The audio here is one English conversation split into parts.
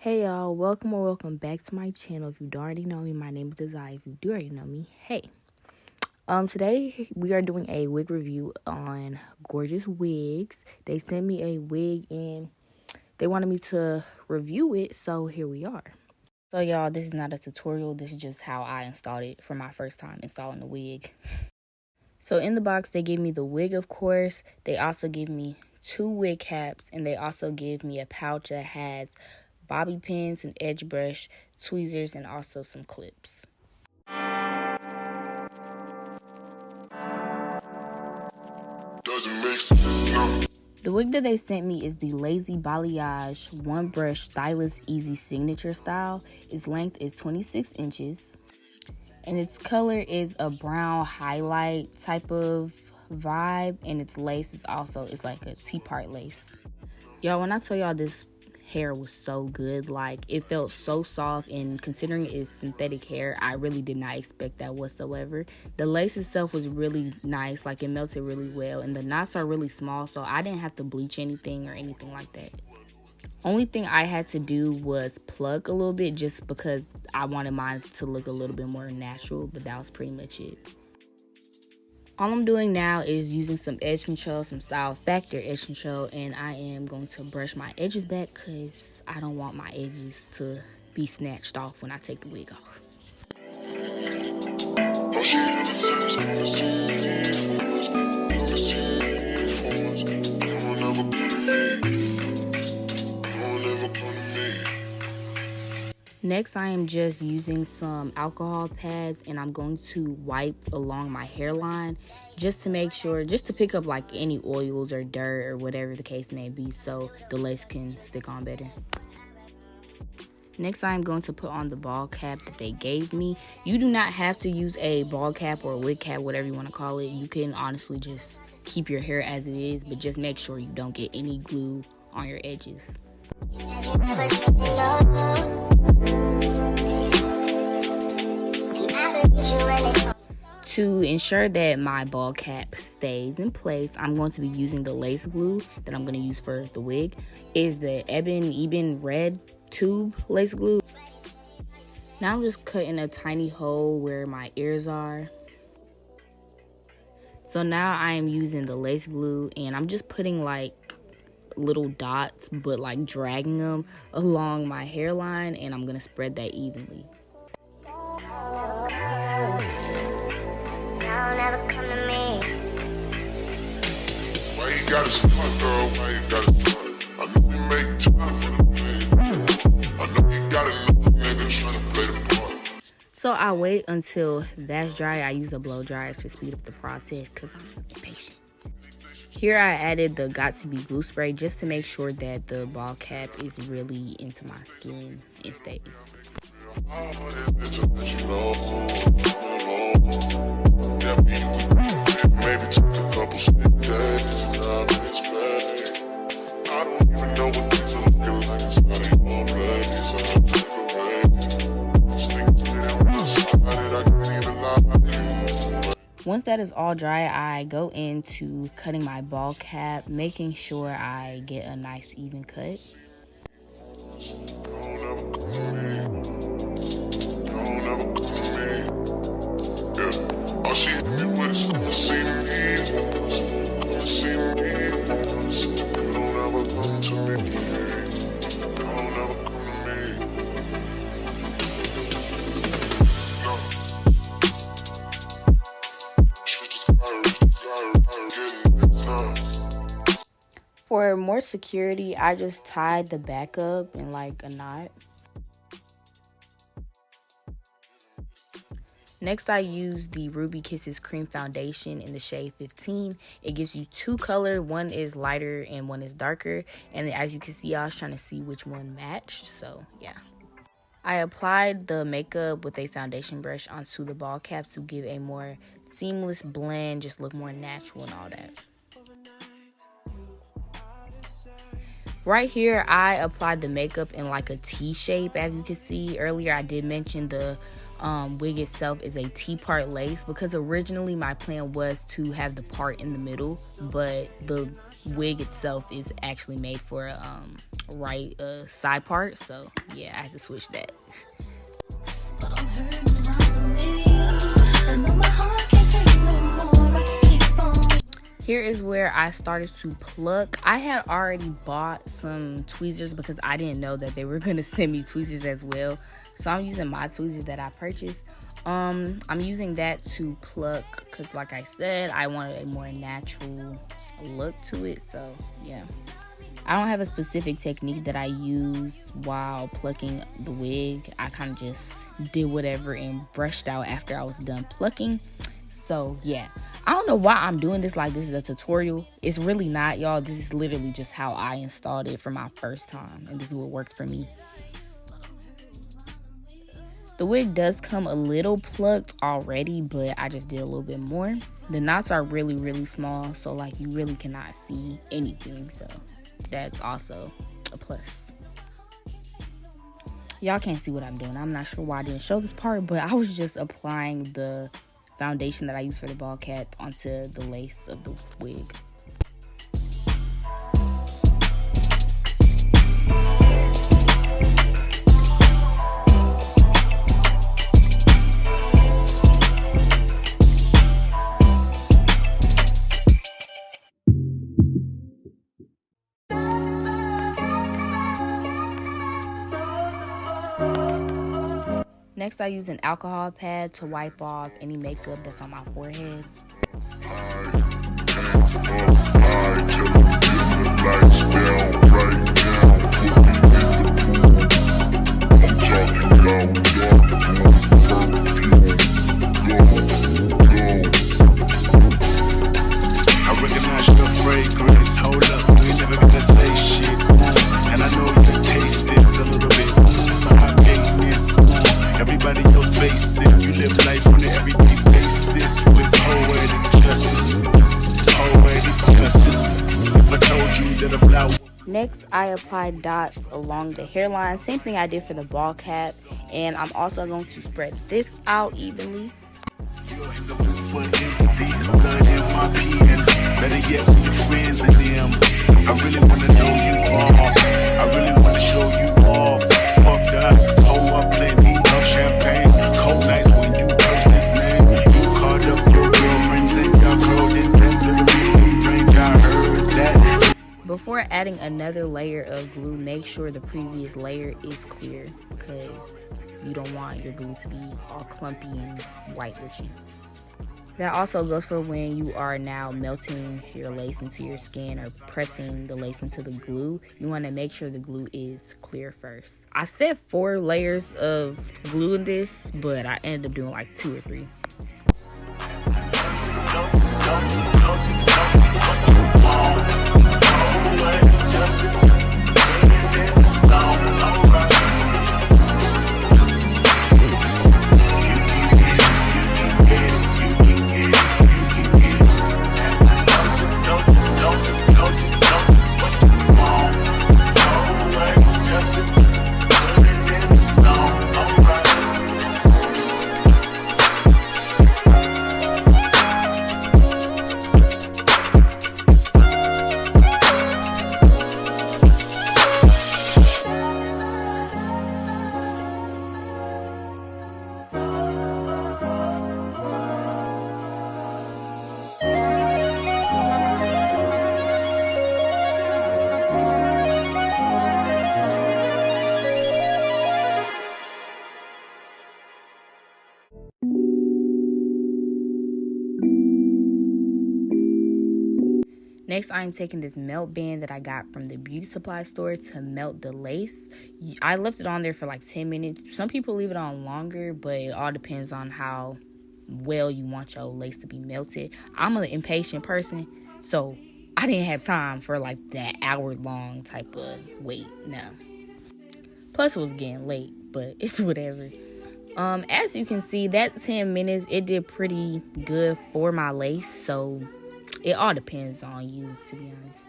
Hey y'all, welcome or welcome back to my channel. If you don't already know me, my name is desiyaaahh. If you do already know me, hey. Today we are doing a wig review on Gorgius Wigs. They sent me a wig and they wanted me to review it, so here we are. So y'all, this is not a tutorial, this is just how I installed it for my first time installing the wig. So in the box they gave me the wig, of course. They also gave me 2 wig caps, and they also gave me a pouch that has bobby pins, an edge brush, tweezers, and also some clips. The wig that they sent me is the Lazy Balayage One Brush Stylist Easy Signature Style. Its length is 26 inches. And its color is a brown highlight type of vibe. And its lace is also, it's like a T-part lace. Y'all, when I tell y'all this hair was so good, like it felt so soft, and considering it's synthetic hair, I really did not expect that whatsoever. The lace itself was really nice, like it melted really well, and the knots are really small, so I didn't have to bleach anything or anything like that. Only thing I had to do was plug a little bit just because I wanted mine to look a little bit more natural, but that was pretty much it. All I'm doing now is using some edge control, some Style Factor edge control, and I am going to brush my edges back because I don't want my edges to be snatched off when I take the wig off. Next, I am just using some alcohol pads, and I'm going to wipe along my hairline just to make sure, just to pick up like any oils or dirt or whatever the case may be, so the lace can stick on better. Next, I'm going to put on the ball cap that they gave me. You do not have to use a ball cap or a wig cap, whatever you want to call it. You can honestly just keep your hair as it is, but just make sure you don't get any glue on your edges. To ensure that my ball cap stays in place, I'm going to be using the lace glue that I'm going to use for the wig. Is the Eben red tube lace glue. Now I'm just cutting a tiny hole where my ears are. So now I am using the lace glue, and I'm just putting like little dots, but like dragging them along my hairline, and I'm gonna spread that evenly. Why you gotta start, girl? Why you gotta start? I know we make time for the things. I know you got another nigga trying to play the part. So I wait until that's dry. I use a blow dryer to speed up the process because I'm impatient. Here I added the Got To Be glue spray just to make sure that the ball cap is really into my skin and stays. Once that is all dry, I go into cutting my ball cap, making sure I get a nice even cut. For more security, I just tied the back up in like a knot. Next, I use the Ruby Kisses Cream Foundation in the shade 15. It gives you 2 colors. One is lighter and one is darker. And as you can see, I was trying to see which one matched. So, yeah. I applied the makeup with a foundation brush onto the ball cap to give a more seamless blend, just look more natural and all that. Right here, I applied the makeup in like a T shape. As you can see earlier, I did mention the wig itself is a T-part lace because originally my plan was to have the part in the middle, but the wig itself is actually made for right side part, so yeah, I had to switch that. Here is where I started to pluck. I had already bought some tweezers because I didn't know that they were gonna send me tweezers as well. So I'm using my tweezers that I purchased. I'm using that to pluck because, like I said, I wanted a more natural look to it. So yeah, I don't have a specific technique that I use while plucking the wig. I kind of just did whatever and brushed out after I was done plucking. So yeah, I don't know why I'm doing this like this is a tutorial. It's really not, y'all. This is literally just how I installed it for my first time, and this is what worked for me. The wig does come a little plucked already, but I just did a little bit more. The knots are really, really small, so like you really cannot see anything, so that's also a plus. Y'all can't see what I'm doing. I'm not sure why I didn't show this part, but I was just applying the foundation that I use for the ball cap onto the lace of the wig. Next, I use an alcohol pad to wipe off any makeup that's on my forehead. Next, I applied dots along the hairline. Same thing I did for the ball cap. And I'm also going to spread this out evenly. Before adding another layer of glue, make sure the previous layer is clear because you don't want your glue to be all clumpy and white looking. That also goes for when you are now melting your lace into your skin or pressing the lace into the glue. You want to make sure the glue is clear first. I said 4 layers of glue in this, but I ended up doing like 2 or 3. Next, I'm taking this melt band that I got from the beauty supply store to melt the lace. I left it on there for like 10 minutes. Some people leave it on longer, but it all depends on how well you want your lace to be melted. I'm an impatient person, so I didn't have time for like that hour-long type of wait. No. Plus, it was getting late, but it's whatever. As you can see, that 10 minutes, it did pretty good for my lace, so it all depends on you, to be honest.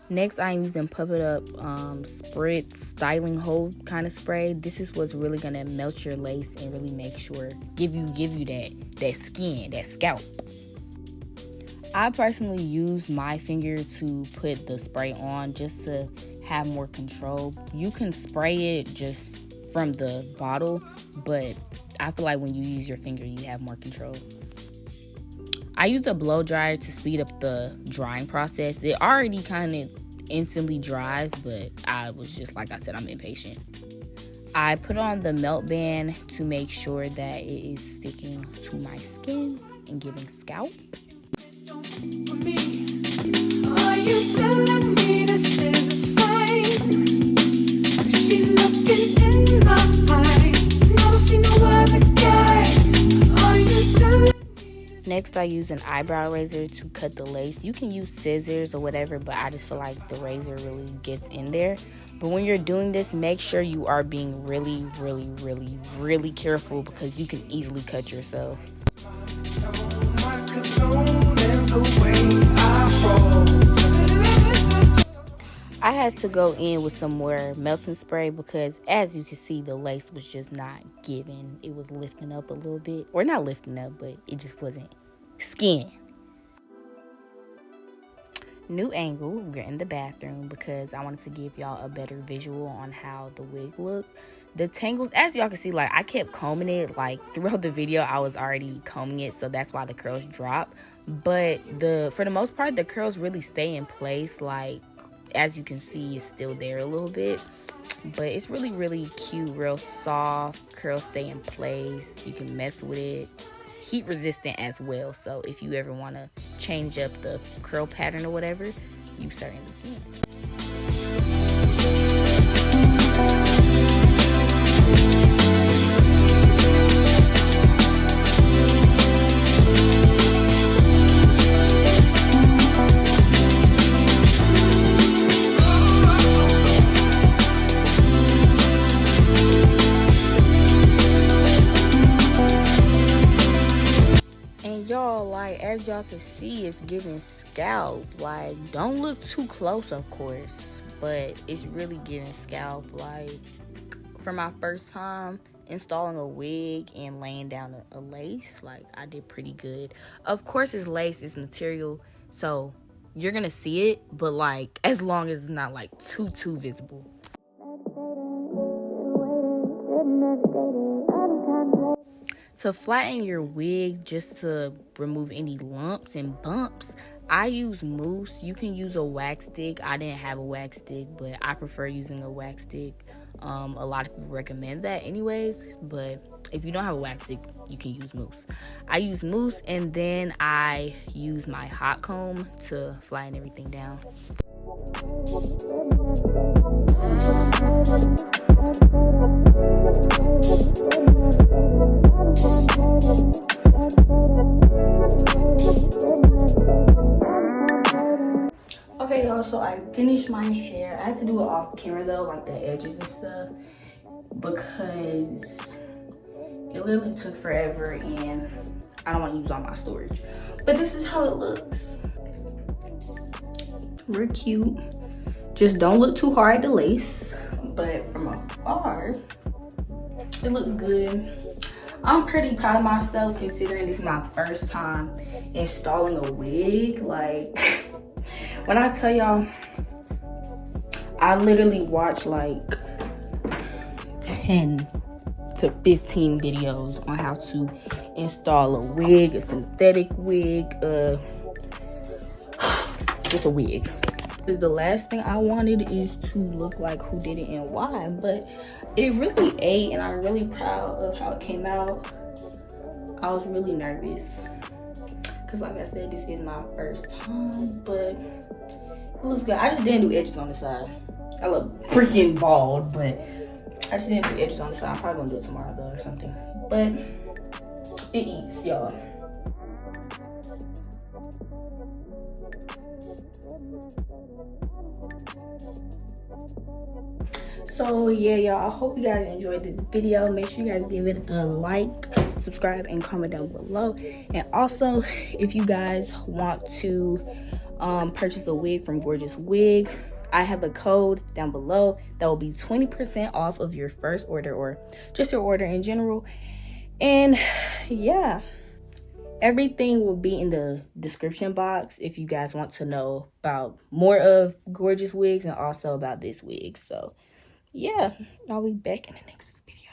Next, I'm using Puppet Up Spritz Styling Hold kind of spray. This is what's really gonna melt your lace and really make sure, give you that skin, that scalp. I personally use my finger to put the spray on just to have more control. You can spray it just from the bottle, but I feel like when you use your finger, you have more control. I use a blow dryer to speed up the drying process. It already kind of instantly dries, but I was just, like I said, I'm impatient. I put on the melt band to make sure that it is sticking to my skin and giving scalp. Are you telling me this is a sign? She's looking in my eyes. Never seen no other guys. Are you telling me? Next, I use an eyebrow razor to cut the lace. You can use scissors or whatever, but I just feel like the razor really gets in there. But when you're doing this, make sure you are being really, really, really, really careful because you can easily cut yourself. I had to go in with some more melting spray because, as you can see, the lace was just not giving. It was lifting up a little bit. Or not lifting up, but it just wasn't skin. New angle, we're in the bathroom because I wanted to give y'all a better visual on how the wig looked. The tangles, as y'all can see, like I kept combing it, like throughout the video I was already combing it, so that's why the curls drop. But for the most part, the curls really stay in place. Like, as you can see, it's still there a little bit, but it's really, really cute, real soft. Curls stay in place. You can mess with it. Heat resistant as well, so if you ever want to change up the curl pattern or whatever, you certainly can. Y'all, like, as y'all can see, it's giving scalp. Like, don't look too close, of course, but it's really giving scalp. Like, for my first time installing a wig and laying down a lace, like, I did pretty good. Of course, it's lace, it's material, so you're gonna see it, but like, as long as it's not like too visible. To flatten your wig, just to remove any lumps and bumps, I use mousse. You can use a wax stick. I didn't have a wax stick, but I prefer using a wax stick. A lot of people recommend that anyways, but if you don't have a wax stick, you can use mousse. I use mousse, and then I use my hot comb to flatten everything down. Okay, y'all, so I finished my hair. I had to do it off camera though, like the edges and stuff, because it literally took forever and I don't want to use all my storage. But this is how it looks. Real cute. Just don't look too hard at the lace, but from afar, it looks good. I'm pretty proud of myself considering this is my first time installing a wig. Like, when I tell y'all, I literally watched like 10 to 15 videos on how to install a wig, a synthetic wig, just a wig. The last thing I wanted is to look like who did it and why, but it really ate, and I'm really proud of how it came out. I was really nervous because, like I said, this is my first time, but it looks good. I just didn't do edges on the side. I look freaking bald, but I just didn't do edges on the side. I'm probably gonna do it tomorrow though or something, but it eats, y'all. So yeah, y'all, I hope you guys enjoyed this video. Make sure you guys give it a like, subscribe, and comment down below. And also, if you guys want to purchase a wig from Gorgius Wig, I have a code down below that will be 20% off of your first order, or just your order in general. And yeah, Everything will be in the description box if you guys want to know about more of Gorgius wigs and also about this wig. So yeah, I'll be back in the next video.